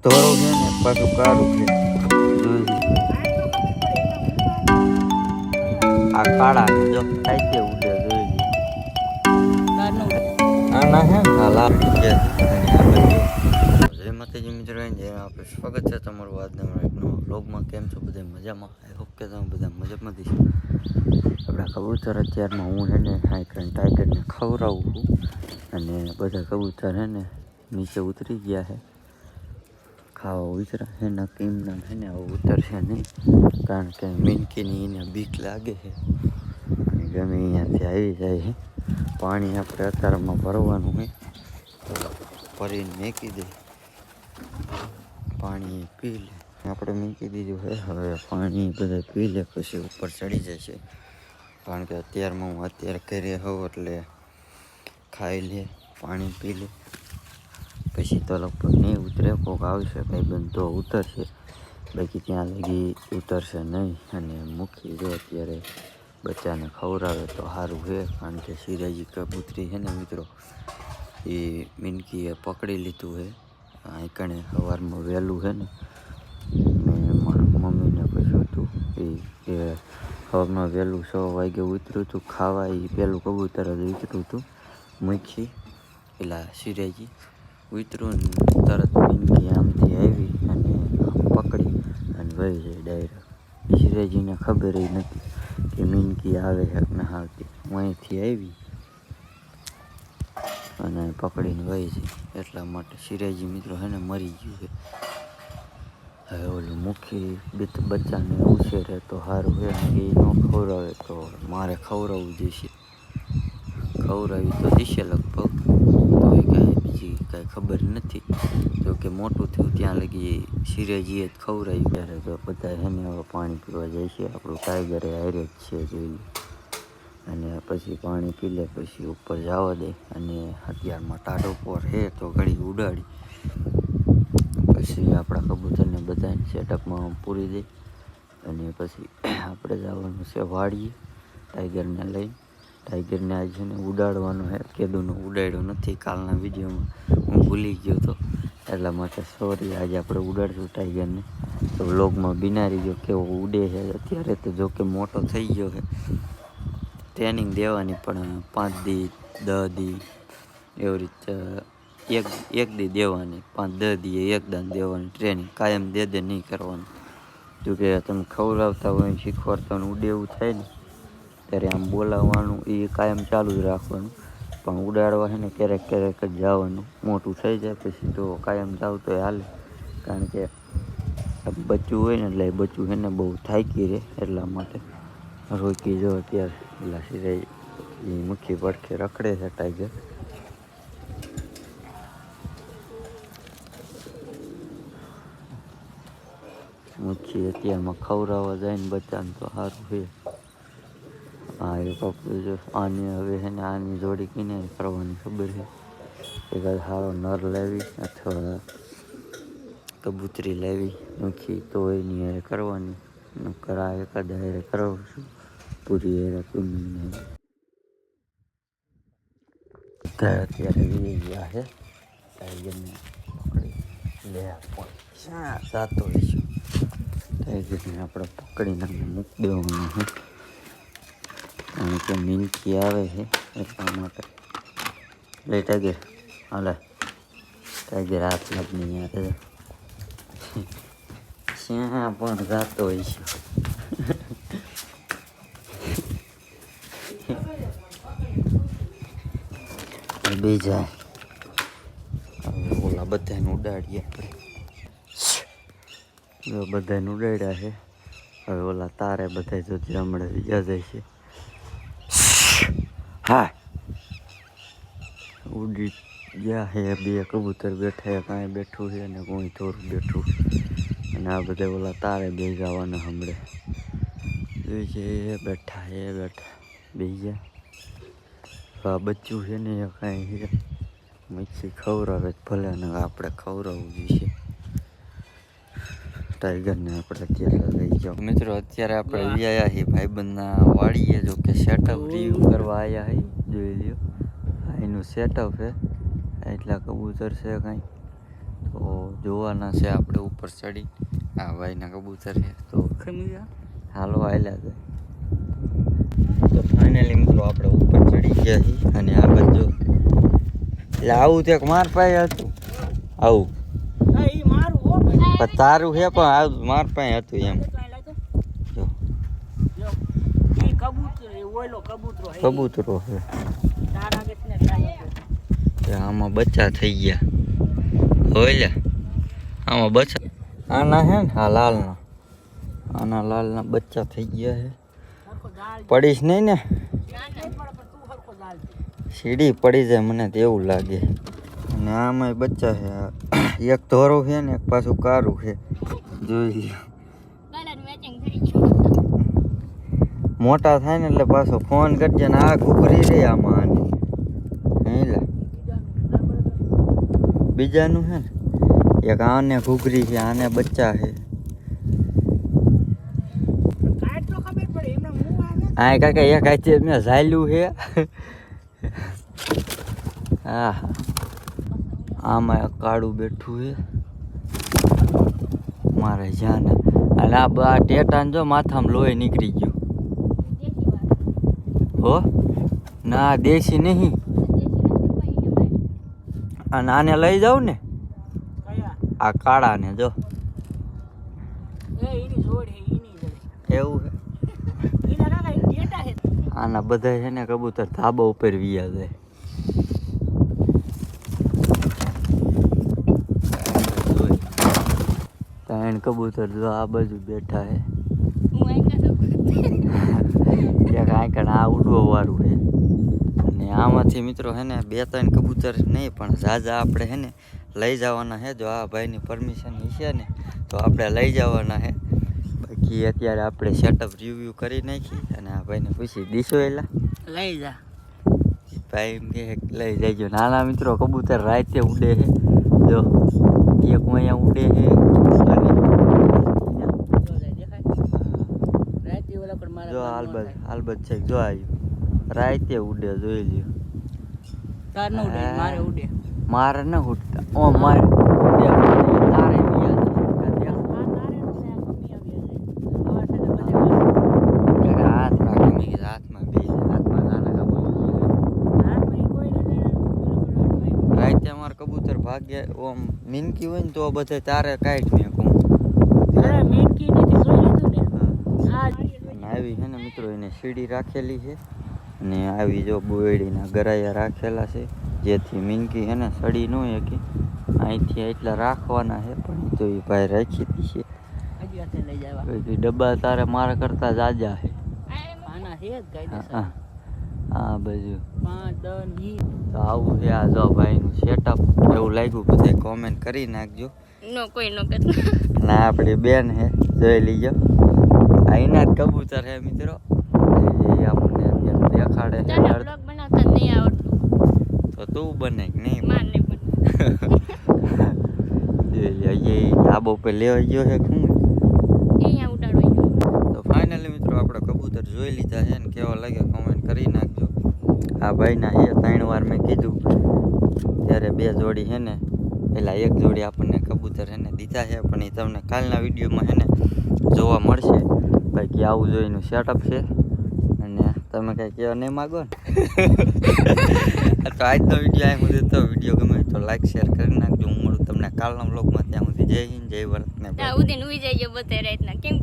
ધોરો છે ને પાછું કાળું છે. આ કાળા છે જો થાય છે ઉડે જોઈ આના હે હાલા જય માતાજી મિત્રો, આપણે સ્વાગત છે તમારું આજના એક નવા વ્લોગમાં. કેમ છો બધા મજામાં? આઈ હોપ કે તમે બધા મજામાં દઈશો. આપણા કબૂતર અત્યારમાં હું છે ને ટાઈગરને ખવડાવું છું અને બધા કબૂતર છે ને નીચે ઉતરી ગયા છે. ખાવા ઉતરા છે ને કિમના છે ને ઉતરશે નહીં, કારણ કે મિનકીની એને બીક લાગે છે અને ગમે અહીંયાથી આવી જાય છે. પાણી આપણે અત્યારમાં ભરવાનું હોય તો ભરીને મેકી દે, પાણી પી લે. આપણે મૂકી દીધું છે, હવે પાણી બધા પી લે પછી ઉપર ચડી જશે. કારણ કે અત્યારમાં હું ઘરે હોઉં એટલે ખાઈ લે, પાણી પી લે, પછી તો લગભગ નહીં ઉતરે. કોક આવશે ભાઈબંધ તો ઉતરશે, બાકી ત્યાં લગી ઉતરશે નહીં. અને મૂકી દો અત્યારે બચ્ચાને ખવડાવે તો સારું છે, કારણ કે સિરાજી કબૂતરી છે ને મિત્રો એ મિનકીએ પકડી લીધું છે. અહીં કણે સવારમાં વહેલું છે ને મેં મારા મમ્મીને પૂછ્યું હતું એ સવારમાં વહેલું 6 વાગે ઉતર્યું હતું ખાવા. એ પહેલું કબૂતર જ ઉતર્યું હતું, મૂકી પેલા સિરાજી ઉતરું ને તરત મિનકી આમથી આવી અને પકડી અને વહી જાય ડાયરેક્ટ. સિરાજીને ખબર નથી કે મિનકી આવે છે કે ના આવતી. અહીંથી આવી અને પકડીને વહી જાય, એટલા માટે સિરાજી મિત્રો છે ને મરી ગયું છે. હવે ઓલું મુખી બચ્ચાને ઉછેરે તો સારું છે, એ ન ખવડાવે તો મારે ખવડાવવું જોઈશે. ખવડાવી તો દિશે લગભગ, તો એ કાંઈ બીજી કાંઈ ખબર નથી. જો કે મોટું થયું ત્યાં લગી સિરાજીએ જ ખવડાવ્યું. ત્યારે તો બધા એને હવે પાણી પીવા જાય છે. આપણું ટાઈગરે હારે જ છે જોઈ લે. અને પછી પાણી પી લે પછી ઉપર જવા દે. અને અત્યારમાં ટાઢો પર છે તો ઘડી ઉડાડી પછી આપણા કબૂતરને બધાને સેટઅપમાં પૂરી દે. અને પછી આપણે જવાનું છે વાડીએ ટાઈગરને લઈને. ટાઈગરને આજે છે ને ઉડાડવાનો છે. કેદુનો ઉડાડ્યો નથી, કાલના વિડીયોમાં હું ભૂલી ગયો હતો, એટલા માટે સોરી. આજે આપણે ઉડાડશું ટાઈગરને, તો વ્લોગમાં બિનારી ગયો કેવો ઉડે છે. અત્યારે તો જો કે મોટો થઈ ગયો છે, ટ્રેનિંગ દેવાની પણ 5 દી 10 દી એવી રીતે એક દી દેવાની, 5-10 દી એક દાન દેવાની ટ્રેનિંગ. કાયમ દે નહીં કરવાનું. જોકે તમે ખવડાવતા હોય શીખવાડતા હોય ઉડેવું થાય ને ત્યારે આમ બોલાવવાનું એ કાયમ ચાલુ જ રાખવાનું. પણ ઉડાડવા છે ને ક્યારેક ક્યારેક જ જવાનું. મોટું થઈ જાય પછી તો કાયમ જાવ તો હાલે, કારણ કે બચ્ચું હોય ને એટલે એ બચ્ચું છે ને બહુ થાકી રહે, એટલા માટે રોકી જો. અત્યારે પેલા સિરાઈ એ મુઠ્ઠી પડખે રખડે છે ટાઈગર. મુઠ્ઠી અત્યારમાં ખવડાવવા જાય ને બચ્ચાને તો સારું છે. હા એ પપ્પુ જો આની હવે છે ને આની જોડી કીને કરવાની ખબર છે. એકાદ સારો નર લેવી અથવા કબૂતરી લેવી મુઠ્ઠી તો એની હારે કરવાની. કરા એકાદ હારે કરાવું છું પૂરી હારે કુંડીને. અત્યારે વી ગયા છે ટાઈગરને પકડી લે ક્યાં જાતો હશું. ટાઈગરને આપણે પકડીને મૂકી દેવાનું છે, કારણ કે મિનકી આવે છે એટલા માટે. લે ટાઈગર હાલે. ટાઈગર હાથ લાગને યાર ક્યાં પણ જાતો હશું. બીજા ઓલા બધાને ઉડાડીએ આપણે. બધાને ઉડાડ્યા છે. હવે ઓલા તારે બધા જો હમણાં બીજા જાય છે. હા ઉડી ગયા છે. બે કબૂતર બેઠા, કાંઈ બેઠું છે અને કોઈ થોડું બેઠું. અને આ બધા ઓલા તારે બે જવાના હમણે જોઈ છે. બેઠા બીજા આ બચ્ચું છે ને એ કાંઈ મચ્છી ખવડાવે ભલે ને આપણે ખવડાવવું જોઈએ. ટાઈગરને આપણે અત્યારે લઈ જાઓ મિત્રો. અત્યારે આપણે આવ્યા છીએ ભાઈબંધના વાડીએ. જો કે સેટઅપ રિવ્યુ કરવા આવ્યા છીએ, જોઈ લ્યો. આ એનું સેટઅપ છે, એટલા કબૂતર છે કાંઈ તો જોવાના છે આપણે ઉપર ચડી. આ ભાઈના કબૂતર છે તો હાલો આયલા છે. તો ફાઇનલી મિત્રો આપણે ઉપર ચડી ગયા છીએ અને આ બાજુ એટલે આવું તો એક માર પાસે હતું આવું પણ તારું છે પણ આવું માર પાસે હતું એમ જો કબૂતરો છે આમાં બચ્ચા થઈ ગયા હોય આમાં બચ્ચા આના હે ને હા લાલના આના લાલના બચ્ચા થઈ ગયા છે પડીશ નહીં ને સીડી પડી જાય મને તો એવું લાગે અને આમાં બચ્ચા છે એક ધોરું છે ને એક પાછું કારું છે જોઈ મોટા થાય ને એટલે પાછો ફોન કરજે ને આ ઘૂઘરી રે આમાં આને બીજાનું છે ને એક આને ઘૂઘરી છે આને બચ્ચા છે આ કાકા એક આચે મેં ઝાલ્યું છે હા આમાં એક કાળું બેઠું છે મારે જાને અને આ ટેટાને જો માથામાં લોહી નીકળી ગયું હો ના દેશી નહીં અને આને લઈ જાઉં ને આ કાળાને જો એવું છે આના બધા છે ને કબૂતર ધાબા ઉપર વિયા જાય ત્રણ કબૂતર જો આ બાજુ બેઠા છે એક આંકણ આ ઉડવા વાળું છે અને આમાંથી મિત્રો છે ને 2-3 કબૂતર નહીં પણ ઝાઝા આપણે છે ને લઈ જવાના છે જો આ ભાઈની પરમિશન હશે ને તો આપણે લઈ જવાના છે બાકી અત્યારે આપણે સેટઅપ રિવ્યુ કરી નાખી અને આ ભાઈને પૂછી દીશો એલા લઈ જા ભાઈ એમ કે લઈ જજો નાના મિત્રો કબૂતર રાતે ઉડે છે જો એક અહીંયા ઉડે છે જો આલબત છે જો આવ્યું રાતે ઉડે જોઈ લ્યો તાર ન ઉડે મારે ઉડે મારે ન ઉડતા ઓ મારે ઉડે તારે હાથમાં નાના રાતે અમારે કબૂતર ભાગ્ય ઓમ મીનકી હોય ને તો બધા તારે કાઢ મેકું મીનકી આવી છે ને મિત્રો એને સીડી રાખેલી છે અને આવી જો બોયડીના ગરાયા રાખેલા છે જેથી મીનકી છે ને સડી ન શકે અહીંથી એટલા રાખવાના છે પણ તો એ ભાઈ રાખી દીધી છે ડબ્બા તારે મારા કરતા જ આજા છે હા બાજુ તો આવું છે આ જો ભાઈનું સેટઅપ એવું લાગ્યું બધા કોમેન્ટ કરી નાખજો ના આપણી બેન હે જોઈ લીજો આઈના જ કબૂતર હે મિત્રો એ આપણને અત્યારે દેખાડે છે બ્લોગ બનાવતા નહીં આવડતું તો તું બને કે નહીં એ ધાબો પર લેવા ગયો છે શું અહીંયા ઉડાડવા ગયો તો ફાઇનલી મિત્રો આપણે કબૂતર જોઈ લીધા છે ને કેવા લાગે કોમેન્ટ કરી નાખજો આ ભાઈના એ 3 વાર મેં કીધું ત્યારે 2 જોડી છે ને પેલા એક જોડી આપણને કબૂતર છે ને દીધા છે પણ એ તમને કાલના વિડીયોમાં છે ને જોવા મળશે બાકી આવું જોઈનું સેટઅપ છે અને તમે કંઈ કહેવા નહીં માગો ને તો આજનો વિડીયો અહીં સુધી તો વિડીયો ગમે તો લાઈક શેર કરી નાખજો હું મળું તમને કાલના બ્લોગમાં ત્યાં સુધી જય હિન્દ જય ભારત ને ત્યાં સુધી ઉઈ જાય બધે રાતના કેમ